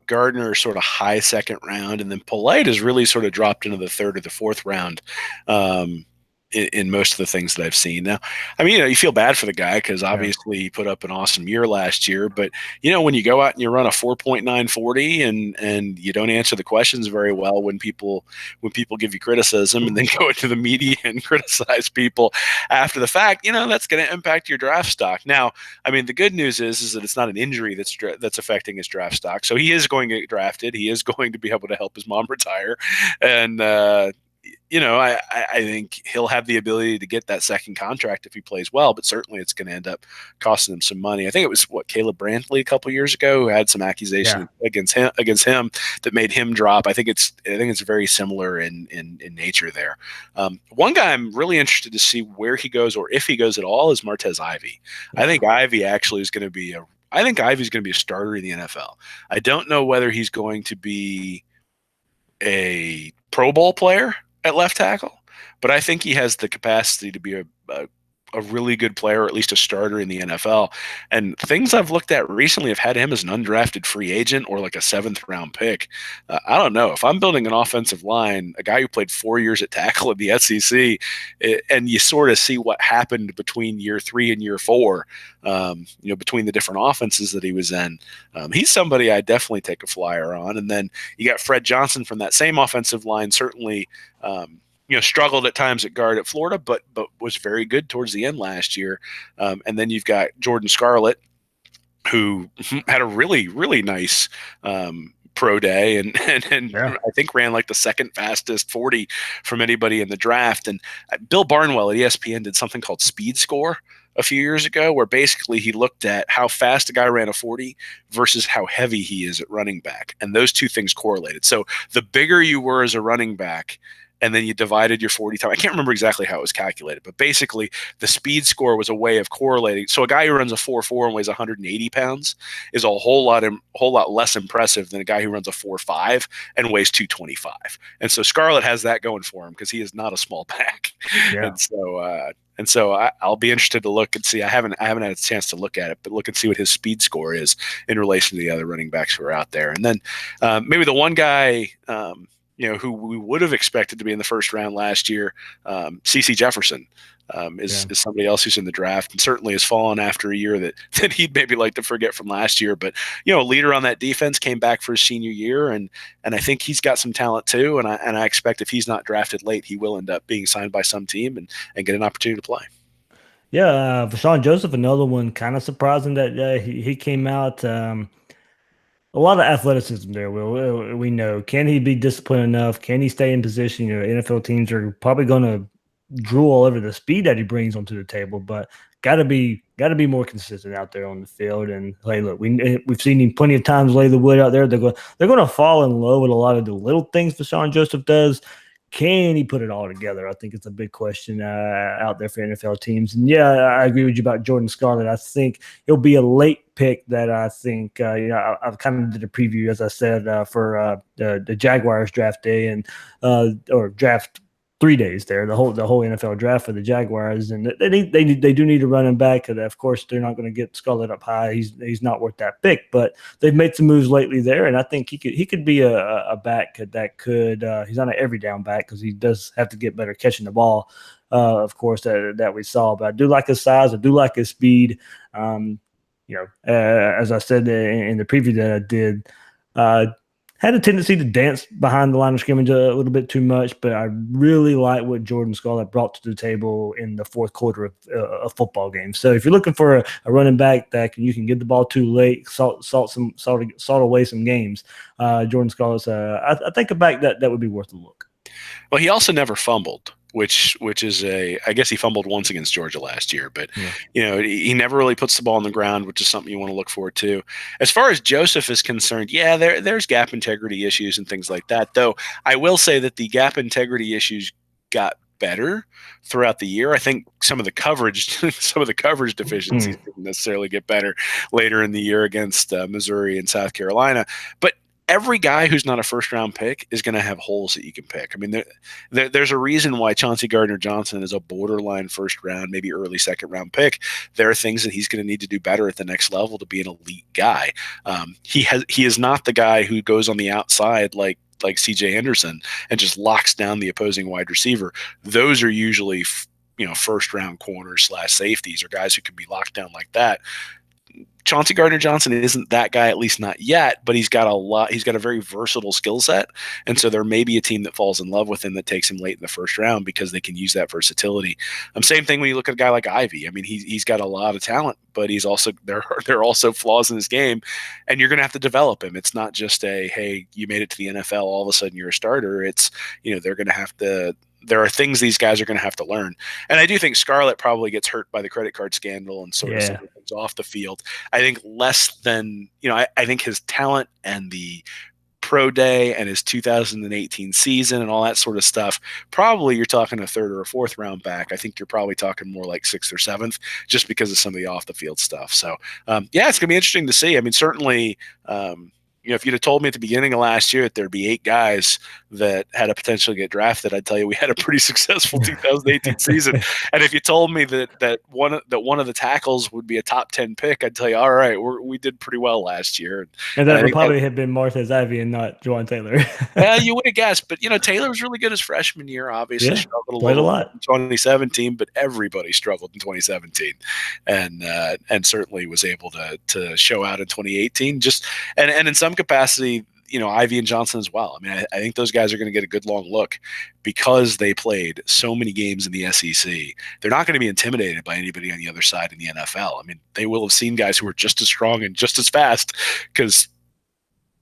Gardner sort of high second round, and then Polite has really sort of dropped into the 3rd or the 4th round. In most of the things that I've seen. Now, I mean, you feel bad for the guy because obviously he put up an awesome year last year, but when you go out and you run a 4.940 and you don't answer the questions very well when people give you criticism, and then go into the media and criticize people after the fact, that's going to impact your draft stock. Now, I mean, the good news is that it's not an injury that's affecting his draft stock. So he is going to get drafted. He is going to be able to help his mom retire. And, I think he'll have the ability to get that second contract if he plays well, but certainly it's going to end up costing him some money. I think it was Caleb Brantley a couple years ago who had some accusation against him that made him drop. I think it's very similar in nature there. One guy I'm really interested to see where he goes, or if he goes at all, is Martez Ivey. I think Ivey actually is going to be Ivey's going to be a starter in the NFL. I don't know whether he's going to be a Pro Bowl player at left tackle, but I think he has the capacity to be a really good player, or at least a starter in the NFL. And things I've looked at recently have had him as an undrafted free agent or like a 7th round pick. I don't know. If I'm building an offensive line, a guy who played 4 years at tackle in the SEC, and you sort of see what happened between year 3 and year 4, between the different offenses that he was in, he's somebody I definitely take a flyer on. And then you got Fred Johnson from that same offensive line, certainly, struggled at times at guard at Florida, but was very good towards the end last year. And then you've got Jordan Scarlett, who had a really, really nice pro day and I think ran like the 2nd fastest 40 from anybody in the draft. And Bill Barnwell at ESPN did something called Speed Score a few years ago, where basically he looked at how fast a guy ran a 40 versus how heavy he is at running back. And those two things correlated. So the bigger you were as a running back, and then you divided your 40 time. I can't remember exactly how it was calculated, but basically the speed score was a way of correlating. So a guy who runs a 4.4 and weighs 180 pounds is a whole lot less impressive than a guy who runs a 4.5 and weighs 225. And so Scarlett has that going for him because he is not a small back. Yeah. And so I'll be interested to look and see. I haven't had a chance to look at it, but look and see what his speed score is in relation to the other running backs who are out there. And then maybe the one guy, who we would have expected to be in the first round last year, CC Jefferson, is somebody else who's in the draft and certainly has fallen after a year that he'd maybe like to forget from last year. But, a leader on that defense, came back for his senior year, and I think he's got some talent too. And I expect if he's not drafted late, he will end up being signed by some team and get an opportunity to play. Yeah, Vashawn Joseph, another one, kind of surprising that he came out. A lot of athleticism there. We know. Can he be disciplined enough? Can he stay in position? NFL teams are probably going to drool over the speed that he brings onto the table, but got to be more consistent out there on the field. And hey, look, we've seen him plenty of times lay the wood out there. They're going to fall in love with a lot of the little things Vashawn Joseph does. Can he put it all together? I think it's a big question out there for NFL teams. And yeah, I agree with you about Jordan Scarlett. I think he'll be a late pick that I think, I've kind of did a preview, as I said, for the Jaguars draft day or draft 3 days there, the whole NFL draft for the Jaguars, and they do need a running back. And of course, they're not going to get Scarlett up high. He's not worth that pick, but they've made some moves lately there, and I think he could be a back that could. He's not an every down back because he does have to get better catching the ball, of course, that we saw. But I do like his size. I do like his speed. As I said in the preview that I did. Had a tendency to dance behind the line of scrimmage a little bit too much, but I really like what Jordan Scarlett brought to the table in the fourth quarter of a football game. So if you're looking for a running back that you can get the ball too late, salt away some games, Jordan Scarlett's I think a back that would be worth a look. Well, he also never fumbled, which is I guess he fumbled once against Georgia last year, but he never really puts the ball on the ground, which is something you want to look forward to. As far as Joseph is concerned, there's gap integrity issues and things like that. Though I will say that the gap integrity issues got better throughout the year. I think some of the coverage deficiencies didn't necessarily get better later in the year against Missouri and South Carolina, but every guy who's not a first-round pick is going to have holes that you can pick. I mean, there's a reason why Chauncey Gardner-Johnson is a borderline first-round, maybe early second-round pick. There are things that he's going to need to do better at the next level to be an elite guy. He is not the guy who goes on the outside like C.J. Henderson and just locks down the opposing wide receiver. Those are usually first-round corners / safeties or guys who can be locked down like that. Chauncey Gardner-Johnson isn't that guy, at least not yet, but he's got a very versatile skill set. And so there may be a team that falls in love with him that takes him late in the first round because they can use that versatility. Same thing when you look at a guy like Ivy. I mean, he's got a lot of talent, but he's also, there are also flaws in his game, and you're going to have to develop him. It's not just hey, you made it to the NFL, all of a sudden you're a starter. It's, they're going to have to, there are things these guys are going to have to learn. And I do think Scarlett probably gets hurt by the credit card scandal and sort of some of the things off the field. I think less than, I think his talent and the pro day and his 2018 season and all that sort of stuff, probably you're talking a third or a fourth round back. I think you're probably talking more like sixth or seventh just because of some of the off the field stuff. So it's going to be interesting to see. I mean, certainly, if you'd have told me at the beginning of last year that there'd be 8 guys that had a potential to get drafted, I'd tell you we had a pretty successful 2018 season. And if you told me that one of the tackles would be a top 10 pick, I'd tell you, all right, we did pretty well last year. And that would probably have been Martha's Ivy and not Jajuan Taylor. Yeah, you would have guessed. But, Taylor was really good his freshman year, obviously. Struggled a lot in 2017, but everybody struggled in 2017. And certainly was able to show out in 2018. And in some capacity, Ivy and Johnson as well. I mean, I think those guys are going to get a good long look because they played so many games in the SEC. They're not going to be intimidated by anybody on the other side in the NFL. I mean, they will have seen guys who are just as strong and just as fast because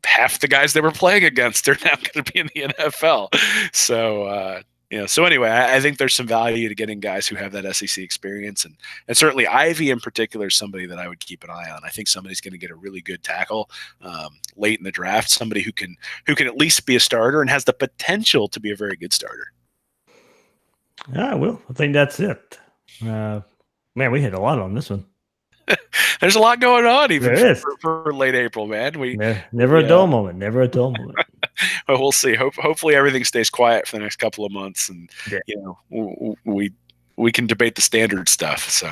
half the guys they were playing against are now going to be in the NFL. So So anyway, I think there's some value to getting guys who have that SEC experience, and certainly Ivy in particular is somebody that I would keep an eye on. I think somebody's going to get a really good tackle late in the draft, somebody who can at least be a starter and has the potential to be a very good starter. Well, I think that's it. Man, we hit a lot on this one. There's a lot going on even for late April, man. Never a dull moment. Never a dull moment. Well, we'll see. Hopefully everything stays quiet for the next couple of months, and we can debate the standard stuff. So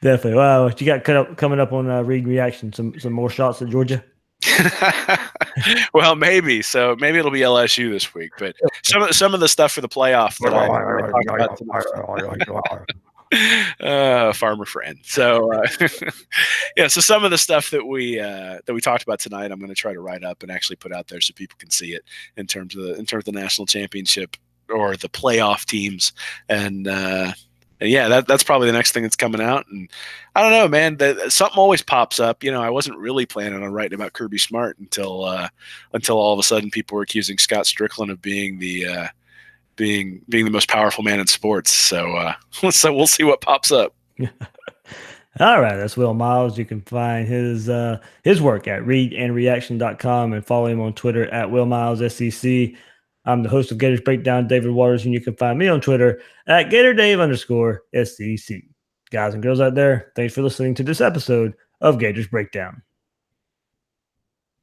definitely. Wow, what you got coming up on Read Reaction? Some more shots at Georgia. Well, maybe. So maybe it'll be LSU this week, but some of the stuff for the playoff that I talked about farmer friend. So so some of the stuff that we talked about tonight, I'm going to try to write up and actually put out there so people can see it in terms of the national championship or the playoff teams, and that's probably the next thing that's coming out. And I don't know, man, something always pops up. I wasn't really planning on writing about Kirby Smart until all of a sudden people were accusing Scott Strickland of being the most powerful man in sports. So we'll see what pops up. All right, that's Will Miles. You can find his work at readandreaction.com and follow him on Twitter at Will Miles SEC. I'm the host of Gators Breakdown, David Waters, and you can find me on Twitter at GatorDave_SEC. Guys and girls out there, thanks for listening to this episode of Gators Breakdown.